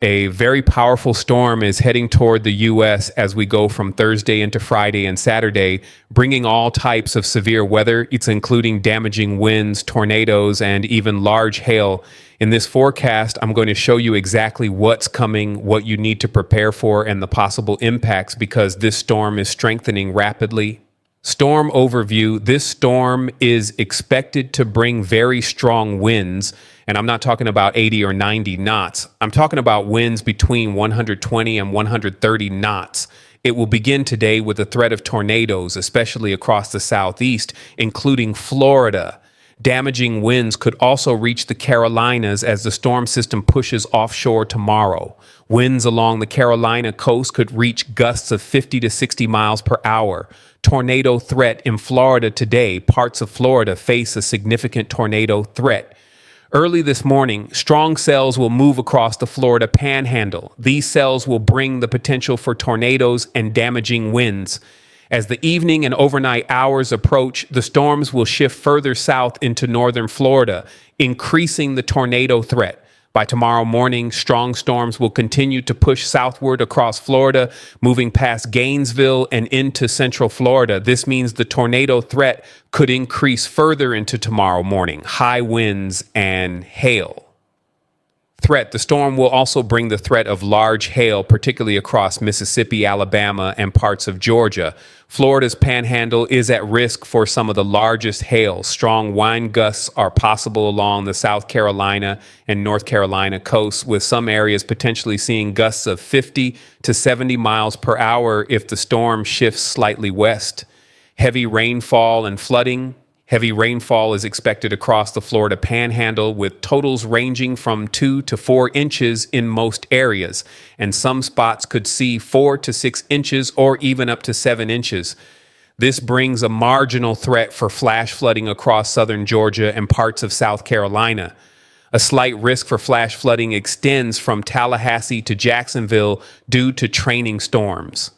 A very powerful storm is heading toward the U.S. as we go from Thursday into Friday and Saturday, bringing all types of severe weather. It's including damaging winds, tornadoes, and even large hail. In this forecast, I'm going to show you exactly what's coming, what you need to prepare for, and the possible impacts because this storm is strengthening rapidly. Storm overview. This storm is expected to bring very strong winds, and I'm not talking about 80 or 90 knots. I'm talking about winds between 120 and 130 knots. It will begin today with the threat of tornadoes, especially across the southeast, including Florida. Damaging winds could also reach the Carolinas as the storm system pushes offshore tomorrow. Winds along the Carolina coast could reach gusts of 50 to 60 miles per hour. Tornado threat in Florida today. Parts of Florida face a significant tornado threat. Early this morning, strong cells will move across the Florida panhandle. These cells will bring the potential for tornadoes and damaging winds. As the evening and overnight hours approach, the storms will shift further south into northern Florida, increasing the tornado threat. By tomorrow morning, strong storms will continue to push southward across Florida, moving past Gainesville and into central Florida. This means the tornado threat could increase further into tomorrow morning. High winds and hail. Threat. The storm will also bring the threat of large hail, particularly across Mississippi, Alabama, and parts of Georgia. Florida's panhandle is at risk for some of the largest hail. Strong wind gusts are possible along the South Carolina and North Carolina coasts, with some areas potentially seeing gusts of 50 to 70 miles per hour if the storm shifts slightly west. Heavy rainfall and flooding. Heavy rainfall is expected across the Florida panhandle, with totals ranging from 2 to 4 inches in most areas, and some spots could see 4 to 6 inches or even up to 7 inches. This brings a marginal threat for flash flooding across southern Georgia and parts of South Carolina. A slight risk for flash flooding extends from Tallahassee to Jacksonville due to training storms.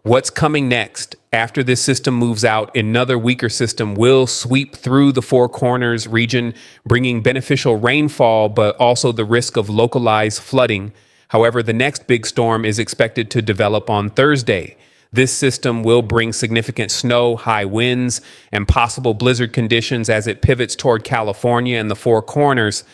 What's coming next? After this system moves out, another weaker system will sweep through the Four Corners region, bringing beneficial rainfall, but also the risk of localized flooding. However, the next big storm is expected to develop on Thursday. This system will bring significant snow, high winds, and possible blizzard conditions as it pivots toward California and the Four Corners.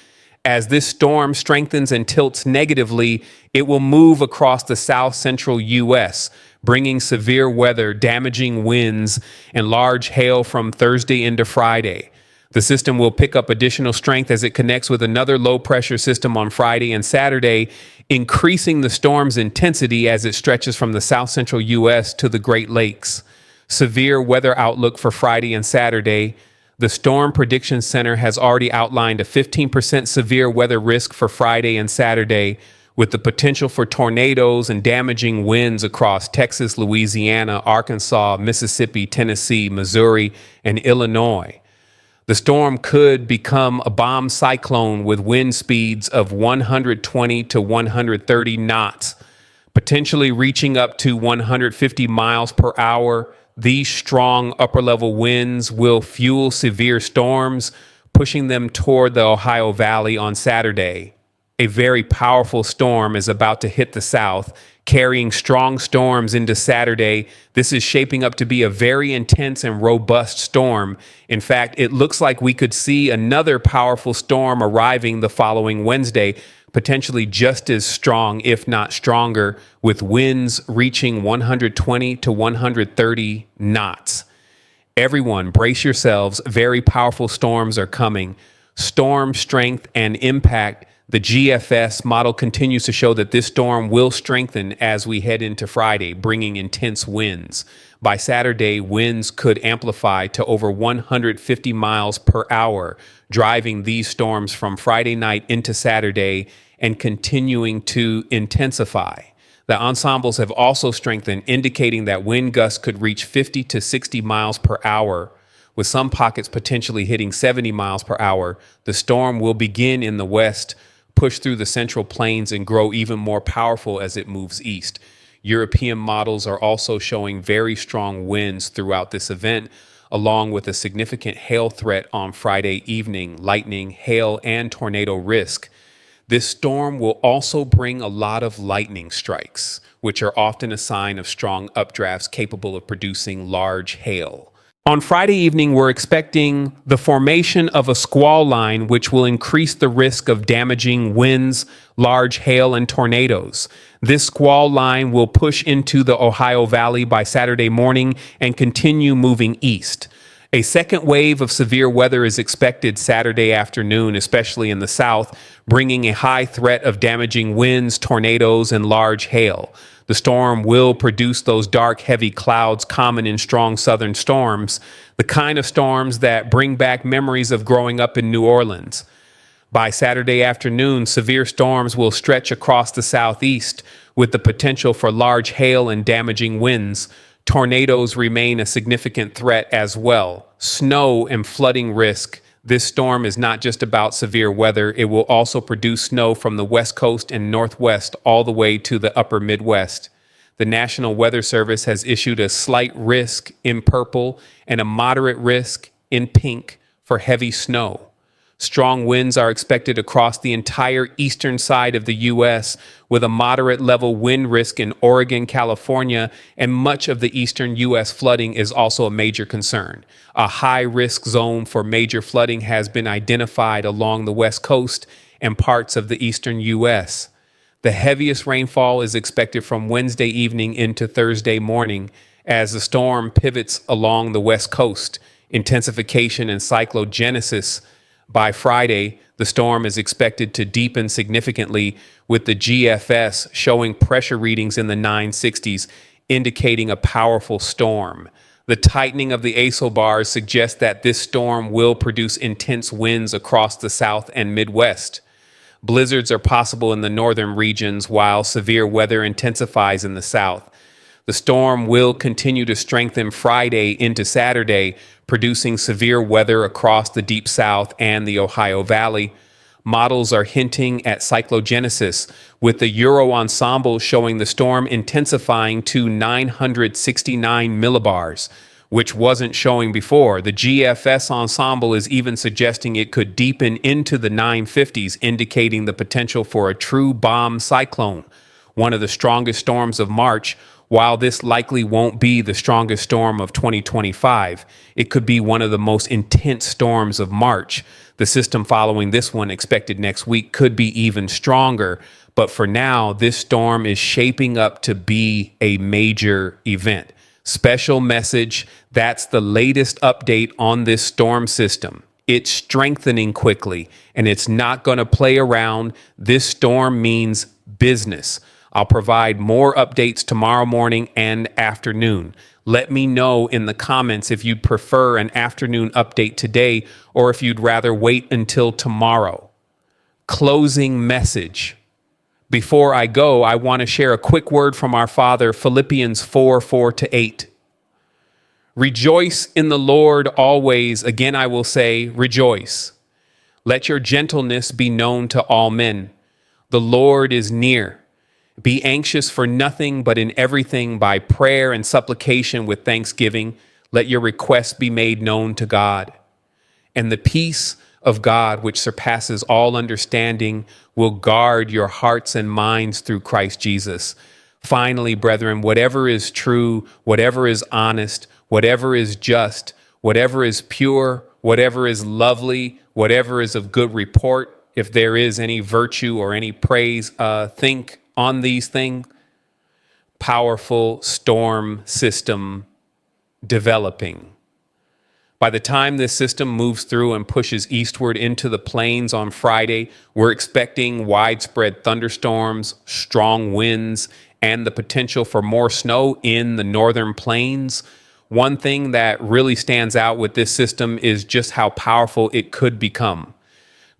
As this storm strengthens and tilts negatively, it will move across the south central U.S., bringing severe weather, damaging winds, and large hail from Thursday into Friday. The system will pick up additional strength as it connects with another low-pressure system on Friday and Saturday, increasing the storm's intensity as it stretches from the south central U.S. to the Great Lakes. Severe weather outlook for Friday and Saturday. The Storm Prediction Center has already outlined a 15% severe weather risk for Friday and Saturday, with the potential for tornadoes and damaging winds across Texas, Louisiana, Arkansas, Mississippi, Tennessee, Missouri, and Illinois. The storm could become a bomb cyclone with wind speeds of 120 to 130 knots, potentially reaching up to 150 miles per hour. These strong upper-level winds will fuel severe storms, pushing them toward the Ohio Valley on Saturday. A very powerful storm is about to hit the south, carrying strong storms into Saturday. This is shaping up to be a very intense and robust storm. In fact, it looks like we could see another powerful storm arriving the following Wednesday, potentially just as strong, if not stronger, with winds reaching 120 to 130 knots. Everyone, brace yourselves. Very powerful storms are coming. Storm strength and impact. The GFS model continues to show that this storm will strengthen as we head into Friday, bringing intense winds. By Saturday, winds could amplify to over 150 miles per hour, driving these storms from Friday night into Saturday and continuing to intensify. The ensembles have also strengthened, indicating that wind gusts could reach 50 to 60 miles per hour, with some pockets potentially hitting 70 miles per hour. The storm will begin in the west, push through the central plains, and grow even more powerful as it moves east. European models are also showing very strong winds throughout this event, along with a significant hail threat on Friday evening, lightning, hail, and tornado risk. This storm will also bring a lot of lightning strikes, which are often a sign of strong updrafts capable of producing large hail. On Friday evening, we're expecting the formation of a squall line, which will increase the risk of damaging winds, large hail, and tornadoes. This squall line will push into the Ohio Valley by Saturday morning and continue moving east. A second wave of severe weather is expected Saturday afternoon, especially in the south, bringing a high threat of damaging winds, tornadoes, and large hail. The storm will produce those dark, heavy clouds common in strong southern storms, the kind of storms that bring back memories of growing up in New Orleans. By Saturday afternoon, severe storms will stretch across the southeast with the potential for large hail and damaging winds. Tornadoes remain a significant threat as well. Snow and flooding risk. This storm is not just about severe weather. It will also produce snow from the west coast and northwest all the way to the upper Midwest. The National Weather Service has issued a slight risk in purple and a moderate risk in pink for heavy snow. Strong winds are expected across the entire eastern side of the U.S., with a moderate level wind risk in Oregon, California, and much of the eastern U.S. flooding is also a major concern. A high risk zone for major flooding has been identified along the west coast and parts of the eastern U.S. The heaviest rainfall is expected from Wednesday evening into Thursday morning as the storm pivots along the west coast. Intensification and cyclogenesis. By Friday, the storm is expected to deepen significantly, with the GFS showing pressure readings in the 960s, indicating a powerful storm. The tightening of the isobars suggests that this storm will produce intense winds across the South and Midwest. Blizzards are possible in the northern regions while severe weather intensifies in the South. The storm will continue to strengthen Friday into Saturday, producing severe weather across the Deep South and the Ohio Valley. Models are hinting at cyclogenesis, with the Euro ensemble showing the storm intensifying to 969 millibars, which wasn't showing before. The GFS ensemble is even suggesting it could deepen into the 950s, indicating the potential for a true bomb cyclone, one of the strongest storms of March. While this likely won't be the strongest storm of 2025, it could be one of the most intense storms of March. The system following this one, expected next week, could be even stronger. But for now, this storm is shaping up to be a major event. Special message, that's the latest update on this storm system. It's strengthening quickly, and it's not going to play around. This storm means business. I'll provide more updates tomorrow morning and afternoon. Let me know in the comments if you'd prefer an afternoon update today or if you'd rather wait until tomorrow. Closing message. Before I go, I want to share a quick word from our Father, Philippians 4:4-8. Rejoice in the Lord always. Again, I will say, rejoice. Let your gentleness be known to all men. The Lord is near. Be anxious for nothing, but in everything by prayer and supplication with thanksgiving, let your requests be made known to God. And the peace of God, which surpasses all understanding, will guard your hearts and minds through Christ Jesus. Finally, brethren, whatever is true, whatever is honest, whatever is just, whatever is pure, whatever is lovely, whatever is of good report, if there is any virtue or any praise, think on these things. Powerful storm system developing. By the time this system moves through and pushes eastward into the plains on Friday, we're expecting widespread thunderstorms, strong winds, and the potential for more snow in the northern plains. One thing that really stands out with this system is just how powerful it could become.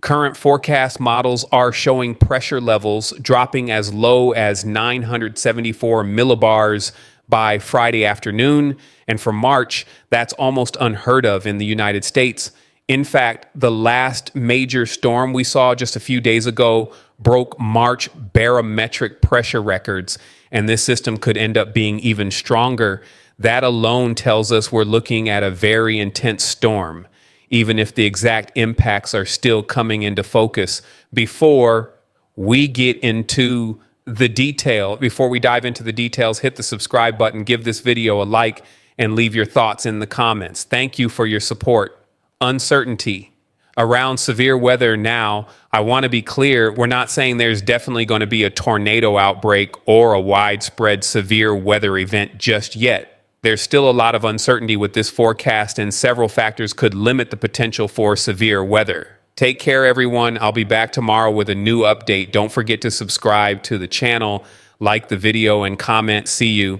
Current forecast models are showing pressure levels dropping as low as 974 millibars by Friday afternoon. And for March, that's almost unheard of in the United States. In fact, the last major storm we saw just a few days ago broke March barometric pressure records, and this system could end up being even stronger. That alone tells us we're looking at a very intense storm, even if the exact impacts are still coming into focus before we get into the detail. Before we dive into the details, hit the subscribe button, give this video a like, and leave your thoughts in the comments. Thank you for your support. Uncertainty around severe weather now. I want to be clear. We're not saying there's definitely going to be a tornado outbreak or a widespread severe weather event just yet. There's still a lot of uncertainty with this forecast, and several factors could limit the potential for severe weather. Take care, everyone. I'll be back tomorrow with a new update. Don't forget to subscribe to the channel, like the video, and comment. See you.